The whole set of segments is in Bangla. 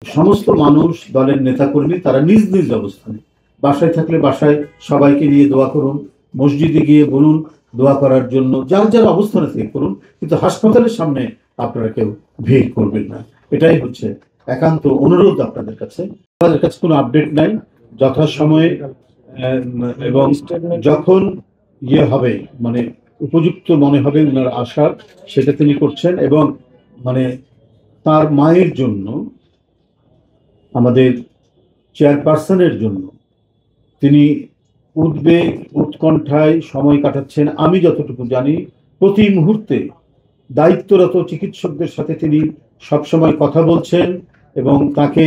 সমস্ত মানুষ, দলের নেতাকর্মী তারা নিজ নিজ অবস্থানে, বাসায় থাকলে বাসায় সবাইকে নিয়ে দোয়া করুন, মসজিদে গিয়ে বলুন দোয়া করার জন্য, যার যার অবস্থানে থেকে করুন, কিন্তু হাসপাতালের সামনে আপনারা কেউ ভিড় করবেন না। এটাই হচ্ছে একান্ত অনুরোধ আপনাদের কাছে। আমাদের কাছে কোনো আপডেট নাই, যথাসময়ে এবং যখন হবে মানে উপযুক্ত মনে হবে ওনার আশা, সেটা তিনি করছেন। এবং মানে তার মায়ের জন্য, আমাদের চেয়ারপারসনের জন্য তিনি উদ্বেগ উৎকণ্ঠায় সময় কাটাচ্ছেন। আমি যতটুকু জানি প্রতি মুহূর্তে দায়িত্বরত চিকিৎসকদের সাথে তিনি সবসময় কথা বলছেন এবং তাকে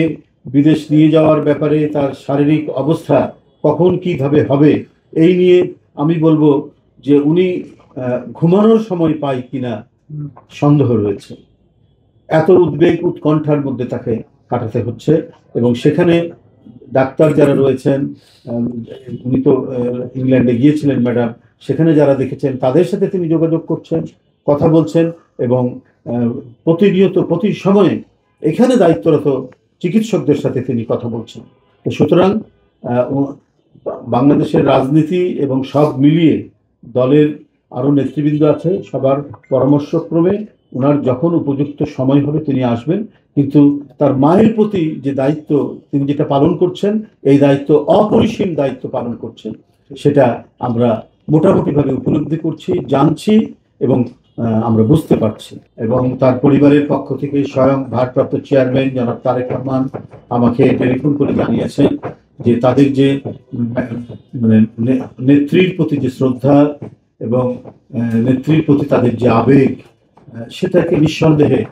বিদেশ নিয়ে যাওয়ার ব্যাপারে তার শারীরিক অবস্থা কখন কিভাবে হবে এই নিয়ে আমি বলবো যে উনি ঘুমানোর সময় পায় কিনা সন্দেহ রয়েছে। এত উদ্বেগ উৎকণ্ঠার মধ্যে তাকে কাটাতে হচ্ছে। এবং সেখানে ডাক্তার যারা রয়েছেন, উনি তো ইংল্যান্ডে গিয়েছিলেন ম্যাডাম, সেখানে যারা দেখেছেন তাদের সাথে তিনি যোগাযোগ করছেন, কথা বলছেন এবং প্রতিনিয়ত প্রতি সময়ে এখানে দায়িত্বরত চিকিৎসকদের সাথে তিনি কথা বলছেন। তো সুতরাং বাংলাদেশের রাজনীতি এবং সব মিলিয়ে দলের আরও নেতৃবৃন্দ আছে, সবার পরামর্শক্রমে ওনার যখন উপযুক্ত সময় হবে তিনি আসবেন। কিন্তু তার মায়ের প্রতি যে দায়িত্ব তিনি যেটা পালন করছেন, এই দায়িত্ব অপরিসীম দায়িত্ব পালন করছেন, সেটা আমরা মোটামুটিভাবে উপলব্ধি করছি, জানছি এবং আমরা বুঝতে পারছি। এবং তার পরিবারের পক্ষ থেকে স্বয়ং ভারপ্রাপ্ত চেয়ারম্যান জনাব তারেক রহমান আমাকে টেলিফোন করে জানিয়েছেন যে তাদের যে মানে নেত্রীর প্রতি যে শ্রদ্ধা এবং নেত্রীর প্রতি তাদের যে আবেগ, সেটাকে নিঃসন্দেহে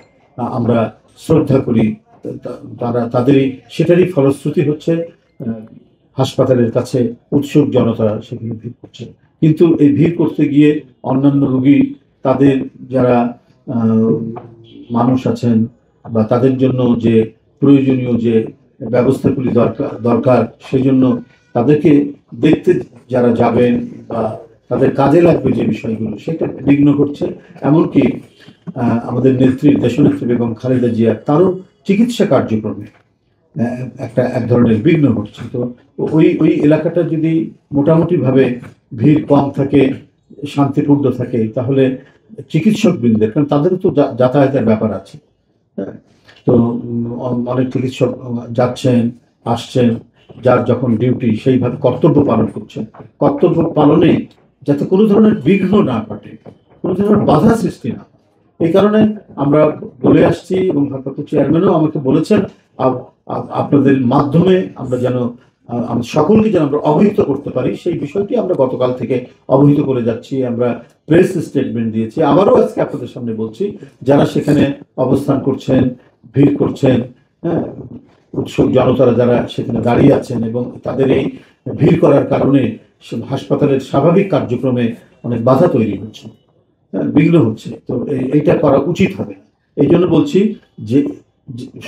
আমরা শ্রদ্ধা করি। তাদেরই সেটারই ফলশ্রুতি হচ্ছে হাসপাতালের কাছে উৎসুক জনতা সেখানে ভিড় করছে। কিন্তু এই ভিড় করতে গিয়ে অন্যান্য রোগী, তাদের যারা মানুষ আছেন বা তাদের জন্য যে প্রয়োজনীয় যে ব্যবস্থাগুলি দরকার সেই জন্য তাদেরকে দেখতে যারা যাবেন বা তাদের কাজে লাগবে যে বিষয়গুলো, সেটা বিঘ্ন ঘটছে। এমনকি আমাদের নেত্রী, দেশনেত্রী বেগম খালেদা জিয়া, তারও চিকিৎসা কার্যক্রমে এক ধরনের বিঘ্ন ঘটছে। তো ওই এলাকাটা যদি মোটামুটিভাবে ভিড় কম থাকে, শান্তিপূর্ণ থাকে, তাহলে চিকিৎসক বৃন্দের, কারণ তাদেরও তো যাতায়াতের ব্যাপার আছে, তো অনেক চিকিৎসক যাচ্ছেন আসছেন, যার যখন ডিউটি সেইভাবে কর্তব্য পালন করছেন, কর্তব্য পালনে যাতে কোনো ধরনের বিঘ্ন না ঘটে, কোনো ধরনের বাধা সৃষ্টি না। এই কারণে আমরা বলে আসছি এবং ভারপ্রাপ্ত চেয়ারম্যানও আমাকে বলেছেন আপনাদের মাধ্যমে আমরা যেন সকলকে যেন আমরা অবহিত করতে পারি, সেই বিষয়টি আমরা গতকাল থেকে অবহিত করে যাচ্ছি। আমরা প্রেস স্টেটমেন্ট দিয়েছি, আবারও আজকে আপনাদের সামনে বলছি, যারা সেখানে অবস্থান করছেন, ভিড় করছেন, হ্যাঁ, উৎসুক জনতারা যারা সেখানে দাঁড়িয়ে আছেন এবং তাদের এই ভিড় করার কারণে হাসপাতালের স্বাভাবিক কার্যক্রমে অনেক বাধা তৈরি হচ্ছে, বিঘ্ন হচ্ছে। তো এইটা করা উচিত হবে। এই জন্য বলছি যে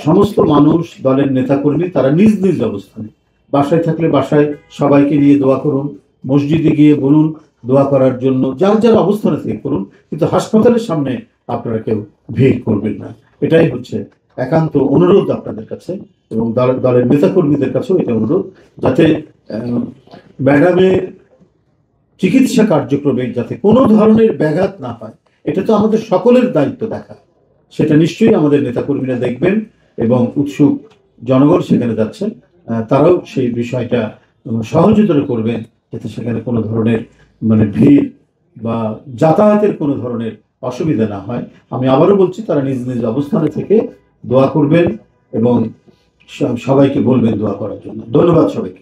সমস্ত মানুষ, দলের নেতাকর্মী তারা নিজ নিজ অবস্থানে, বাসায় থাকলে বাসায় সবাইকে নিয়ে দোয়া করুন, মসজিদে গিয়ে বলুন দোয়া করার জন্য, যার যার অবস্থানে থেকে করুন, কিন্তু হাসপাতালের সামনে আপনারা কেউ ভিড় করবেন না। এটাই হচ্ছে একান্ত অনুরোধ আপনাদের কাছে এবং দলের নেতাকর্মীদের কাছেও এটা অনুরোধ, যাতে ম্যাডামের চিকিৎসা কার্যক্রমে যাতে কোনো ধরনের ব্যাঘাত না হয়, এটা তো আমাদের সকলের দায়িত্ব দেখা। সেটা নিশ্চয়ই আমাদের নেতাকর্মীরা দেখবেন এবং উৎসুক জনগণ সেখানে যাচ্ছেন, তারাও সেই বিষয়টা সহযোগিতা করবেন যাতে সেখানে কোনো ধরনের মানে ভিড় বা যাতায়াতের কোনো ধরনের অসুবিধা না হয়। আমি আবারও বলছি, তারা নিজ নিজ অবস্থানে থেকে দোয়া করবেন এবং সবাইকে বলবেন দোয়া করার জন্য। ধন্যবাদ সবাইকে।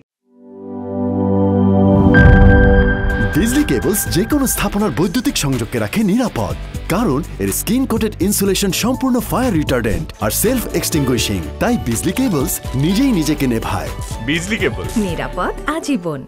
বিজলি কেবলস যে কোনো স্থাপনার বৈদ্যুতিক সংযোগকে রাখে নিরাপদ, কারণ এর স্কিন কোটেড ইনসুলেশন সম্পূর্ণ ফায়ার রিটার্ডেন্ট আর সেলফ এক্সটিংগুইশিং। তাই বিজলি কেবলস নিজেই নিজেকে নেভায়। বিজলি কেবলস, নিরাপদ আজীবন।